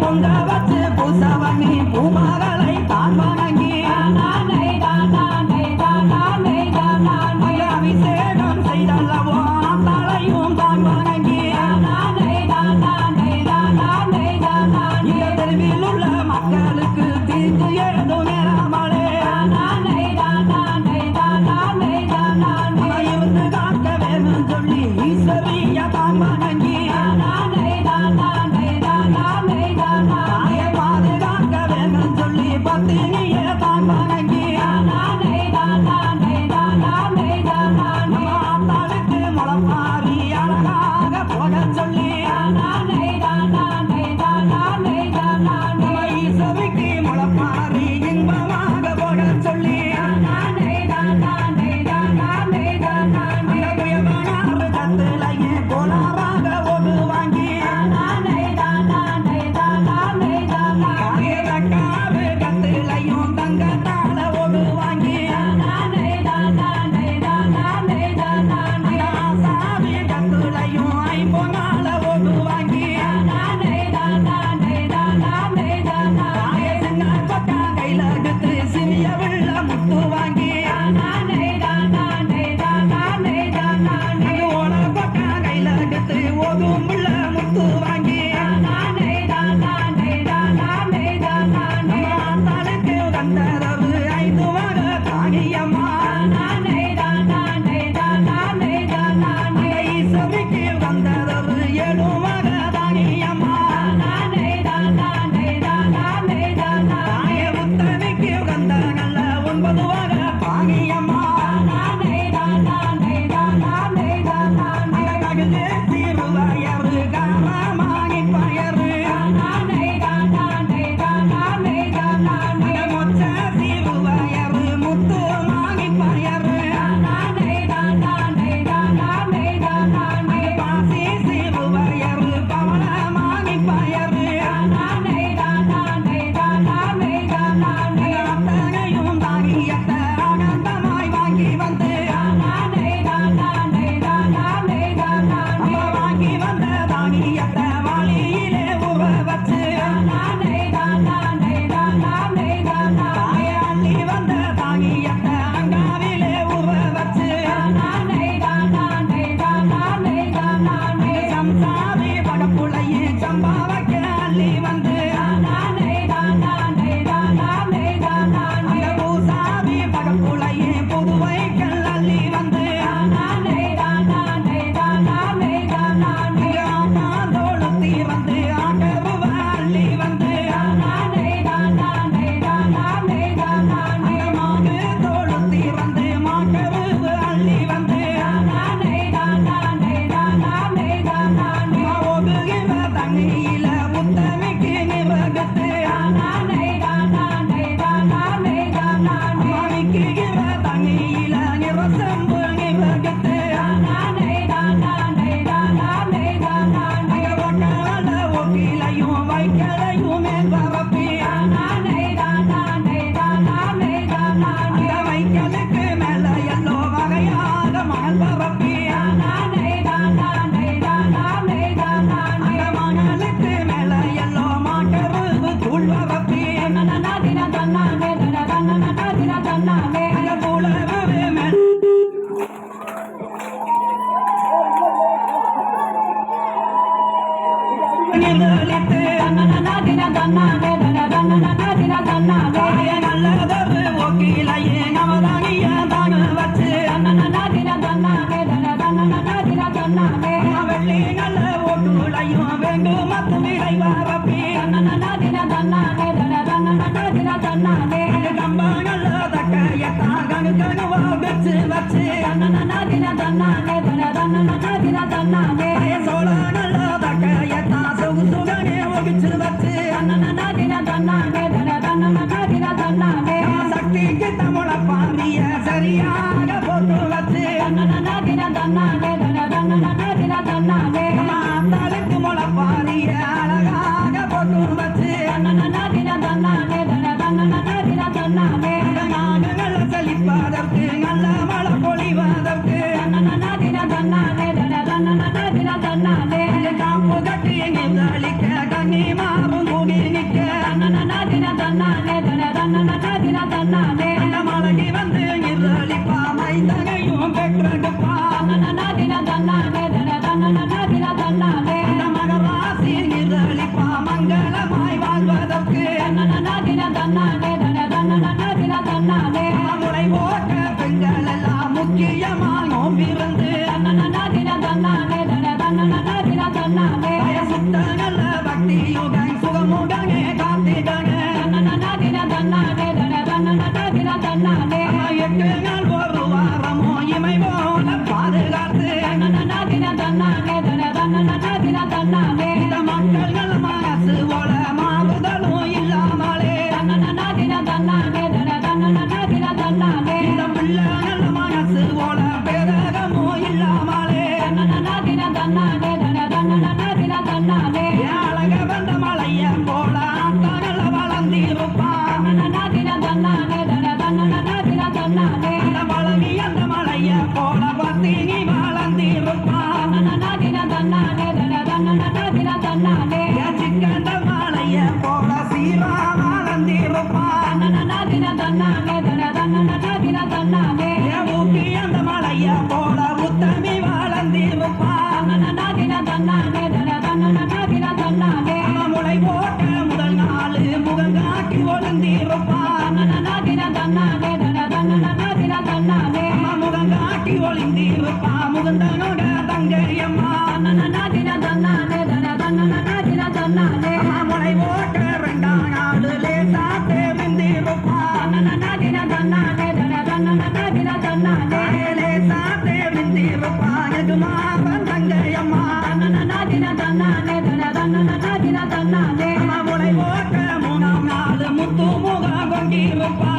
பொங்க வச்சு பூசவனி பூமகளை தான் வணங்கி அபிஷேகம் செய்தல்லவோ தலையும் தான் வணங்கி தெருவில் உள்ள மக்களுக்கு தீர்த்து ஏதோ நேராமலே இருந்து காக்க வேணும் சொல்லி ஈஸ்வரிய தான் வணங்கி பாதுகாக்க வேணும் சொல்லி பத்தினிய தான் வணங்கி மாத்தாளுக்கு முளப்பாரி அழகாக போக சொல்லி ஈஸ்வரிக்கு முளப்பாரி இன்பமாக போக சொல்லி கத்துலையே கோலாராக ஒது வாங்கி கத்துலையும் தங்கத்தால ஒது வாங்கி சாவி கத்துலையும் ஐம்பொன்னால ஒது வாங்கி கையில கத்து சிறிய வெள்ள முத்து வாங்கி கையில கத்து ஓதும் புள்ள முத்து வாங்கி தாளுக்கு கண்டரவு 5 வர தானியம்மா ஈஸ்வரிக்கு கண்டரவு 7 வர தானியம்மா தாய முத்தனைக்கு கண்ட நல்ல 9 வர தானியம்மா திருவயறு காரமாகி பயறு மொச்ச திருவயறு முத்து மாகி பயறு பாசி திருவயறு பவளமாகி பயறு அத்தனையும் தானியத்த ஆனந்தமாய் வாங்கி வந்து வாங்கி வந்த தானியத்த வாளியிலே உற வச்சு தாய அள்ளி வந்த தானியத்த அங்காவிலே உற வச்சு சம்சாரி படப்புளையே சம்பாவைக்க அள்ளி வந்து பூசாவி படப்புளையே புதுவைக்கல் அள்ளி வந்து தோளுத்தி வந்து ஆட்டருவ அள்ளி வந்து மாடு தோளுத்தி வந்து மாட்டருவு அள்ளி வந்து ஒதுகிற தண்ணியில முத்தமிக்கு நிறகத்து மணிக்குகிற தண்ணியில நிறசம்பு நிறகத்து ஒக்கிலையும் வைக்கலையும் மேல் பரப்பி அந்த வைக்கலுக்கு மேல எல்லோ வகையாக மணல் பரப்பி அந்த மணலுக்கு மேல எல்லோ மாட்டருவு தூள் பரப்பி அந்த புலவு மேல் நல்லதொரு ஒக்கிலையே நவதானிய தானு வச்சு வெள்ளி நல்ல ஒட்டுலையும் வேண்டும் மத்து விடை வரப்பி கம்ப நல்ல தக்கையத்தா கணு கணுவா வச்சு வச்சு சோழ நல்ல தக்கையத்தா சுகு சுகனே ஒகிச்சு வச்சு சக்திக்கு தமிழ பாண்டிய சரியாக போட்டு வச்சு மாத்தாளுக்கு முள பாண்டிய அழகாக போட்டு வச்சு நாடுகள் செழிப்பதற்கு நல்ல மழை பொழிவதற்கு அந்த மகராசி இதழிப்பா மங்களமாய் வாழ்வதற்கு முளை போட்ட பெண்கள் எல்லாம் முக்கியமாய் நோம்பிருந்து சுத்த நல்ல பக்தியுடன் சுகமுடனே காத்திடனே 8 நாள் ஒரு வாரமோ இமை போல பாதுகாத்து இந்த மக்கள் மனசு போல மாறுதலும் இல்லாமலே இந்த பிள்ளை நல்ல மனசு போல பேரகமோ இல்லாமலே அழக வந்த மலைய போல நல்ல வளர்ந்திருப்பான் அந்த வளவி அந்த மலைய போல பத்தினி வளர்ந்திருப்பான் சிக்கந்த மலைய போல சீரா வளர்ந்திருப்பான் ஊக்கி அந்த மலைய போல உத்தமி வளர்ந்திருப்பான் முளை போட்ட முதல் நாள் முகங்காக்கி ஒளிந்திருப்பான் முகங்காக்கி ஒளிந்திருப்பான் முகந்தனோட தங்கையம்மா முளை போட்ட 2ஆம் நாள் லேசா தெரிந்திருப்பான் லேசா தெரிந்திருப்பான் எதுமாவன் தங்கையம்மா முளை போட்ட 3ஆம் நாள் முத்து முகம் கொண்டிருப்பான்